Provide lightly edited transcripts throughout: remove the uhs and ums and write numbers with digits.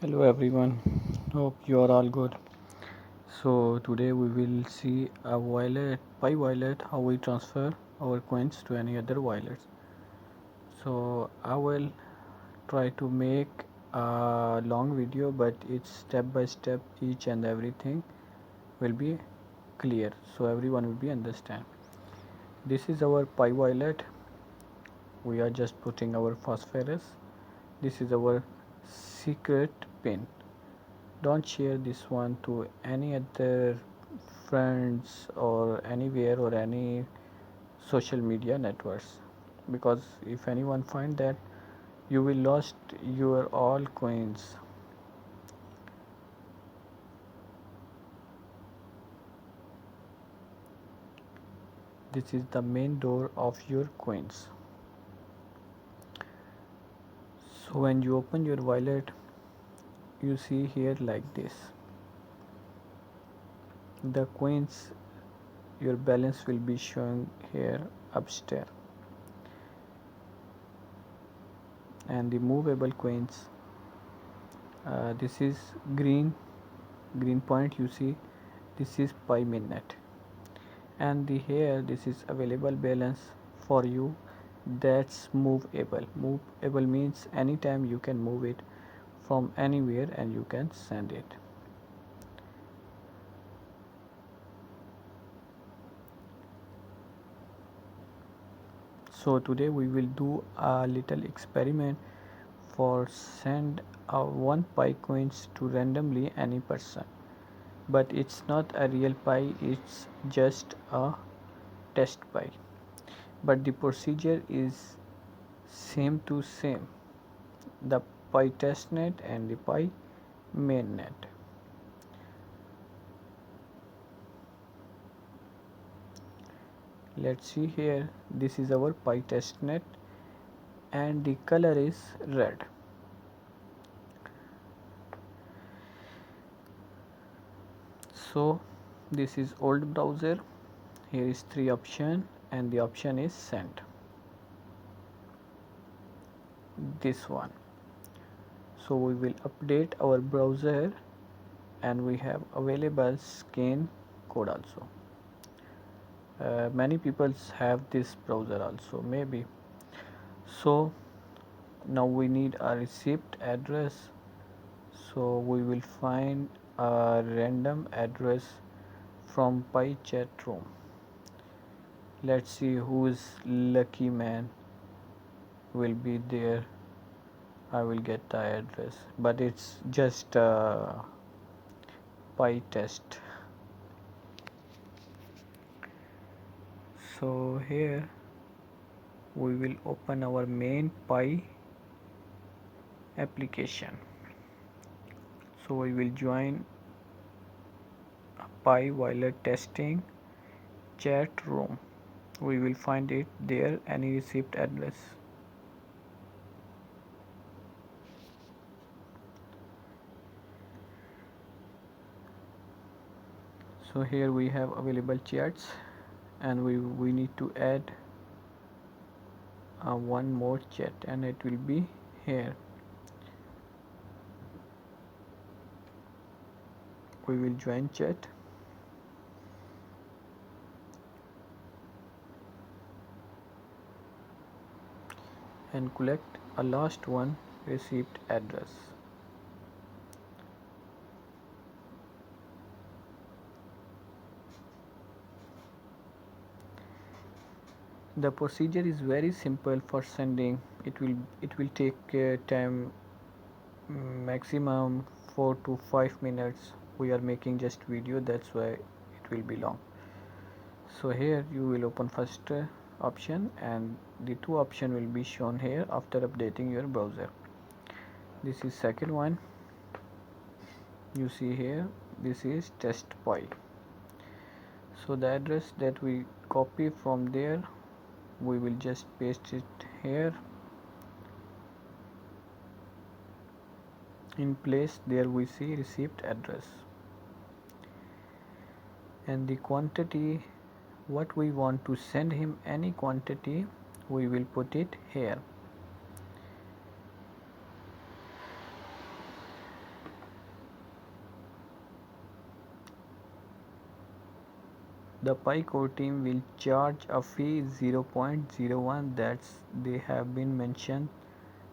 Hello everyone, hope you are all good. So today we will see a wallet, pi wallet, how we transfer our coins to any other wallets. So I will try to make a long video, but it's step by step, each and everything will be clear, so everyone will be understand. This is our pi wallet. We are just putting our phosphorus. This is our secret pin. Don't share this one to any other friends or anywhere or any social media networks, because if anyone find that, you will lost your all coins. This is the main door of your coins. So when you open your wallet, you see here like this, the coins, your balance will be showing here upstairs, and the movable coins, this is green point, you see, this is pi Mainnet, and the here this is available balance for you, that's movable means anytime you can move it from anywhere and you can send it. So today we will do a little experiment for send one pi coins to randomly any person, but it's not a real pi, it's just a test pi, but the procedure is same to same, the pi testnet and the pi mainnet. Let's see here, this is our pi testnet and the color is red. So this is old browser, here is 3 option and the option is send, this one. So we will update our browser and we have available scan code also. Many people have this browser also maybe. So now we need a receipt address, so we will find a random address from pi chat room. Let's see who's lucky man will be there. I will get the address, but it's just pi test. So here we will open our main pi application. So we will join piwallet testing chat room. We will find it there, any receipt address. So here we have available chats, and we need to add one more chat, and it will be here. We will join chat, and collect a last one receipt address. The procedure is very simple for sending. It will take time, maximum 4 to 5 minutes. We are making just video, that's why it will be long. So here you will open first option, and the two option will be shown here after updating your browser. This is second one, you see here, this is test pi. So the address that we copy from there, we will just paste it here. In place there we see receipt address, and the quantity what we want to send him, any quantity we will put it here. the Pi core team will charge a fee 0.01 that they have been mentioned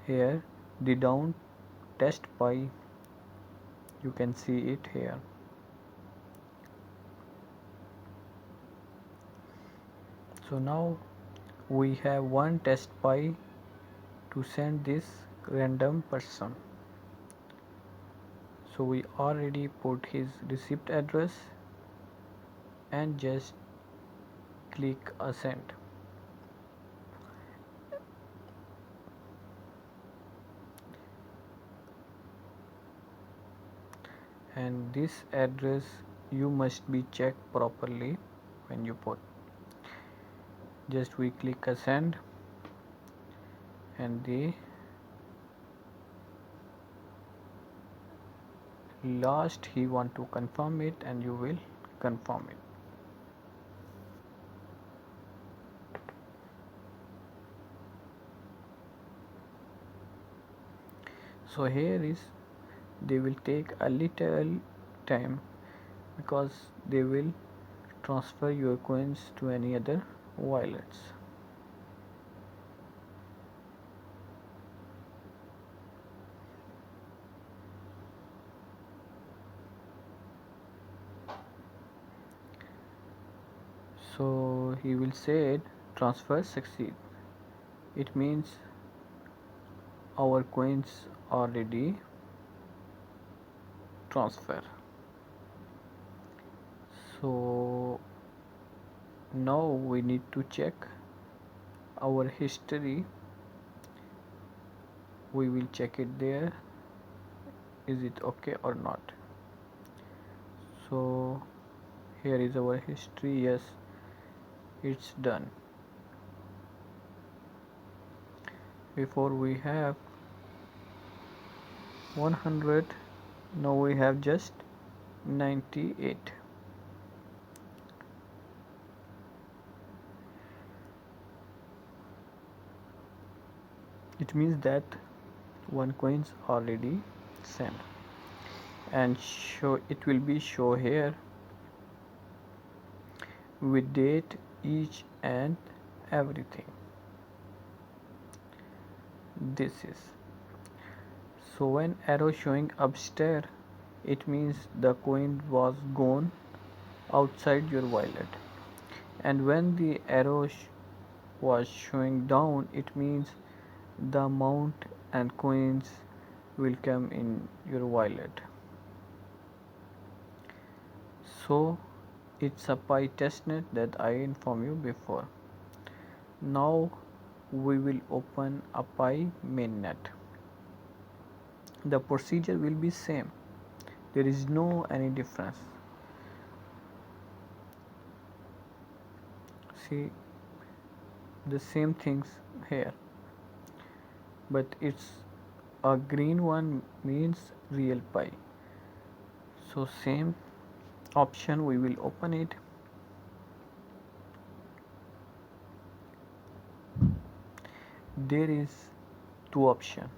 here. The down test Pi, you can see it here. So now we have one test Pi to send this random person. So we already put his receipt address and just click send. And this address you must be checked properly when you put. Just we click send and the last he want to confirm it and you will confirm it. So here is they will take a little time because they will transfer your coins to any other wallets. So he will say transfer succeed. It means our coins already transfer. So now we need to check our history. We will check it there. Is it okay or not? So here is our history. Yes, it's done. Before we have 100, now we have just 98. It means that one coins already sent, and it will be show here with date each and everything. This is so when arrow showing upstairs, it means the coin was gone outside your wallet, and when the arrow was showing down, it means the amount and coins will come in your wallet. So it's a Pi testnet that I informed you before. Now we will open a Pi mainnet. The procedure will be same. There is no any difference. See the same things here, but it's a green one means real Pi. So same option we will open it. There is two options.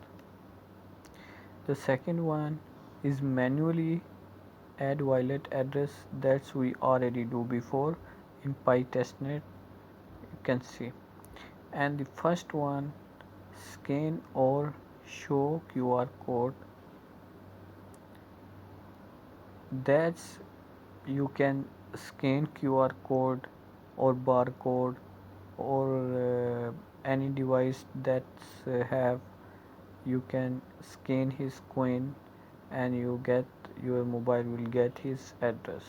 The second one is manually add wallet address, that's we already do before in Pi testnet, you can see. And the first one, scan or show QR code, that's you can scan QR code or barcode or any device that's have, you can scan his coin and you get your mobile will get his address.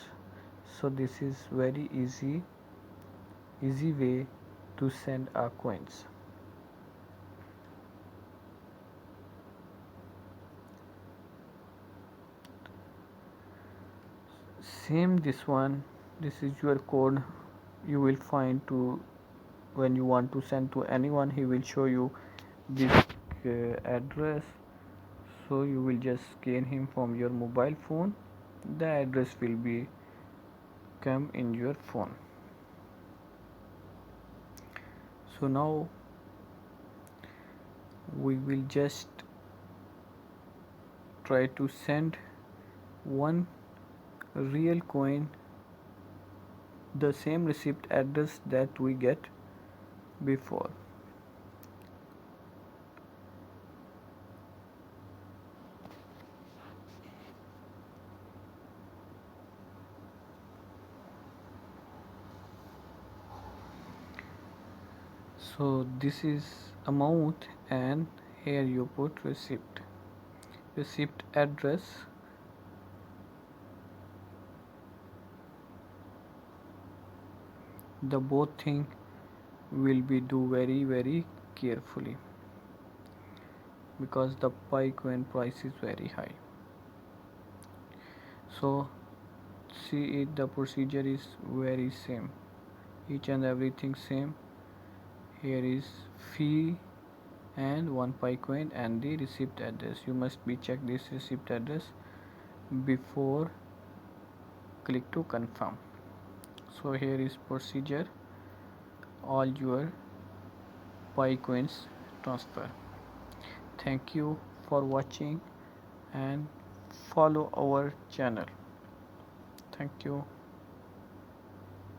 So this is very easy way to send our coins. Same this one, this is your code you will find to when you want to send to anyone, he will show you this address. So you will just scan him from your mobile phone, the address will be come in your phone. So now we will just try to send one real coin the same receipt address that we get before. So this is amount, and here you put receipt address. The both thing will be do very carefully, because the PiCoin price is very high. So see it, the procedure is very same, each and everything same. Here is fee and one PiCoin and the receipt address. You must be check this receipt address before click to confirm. So here is procedure, all your PiCoins transfer. Thank you for watching and follow our channel. Thank you.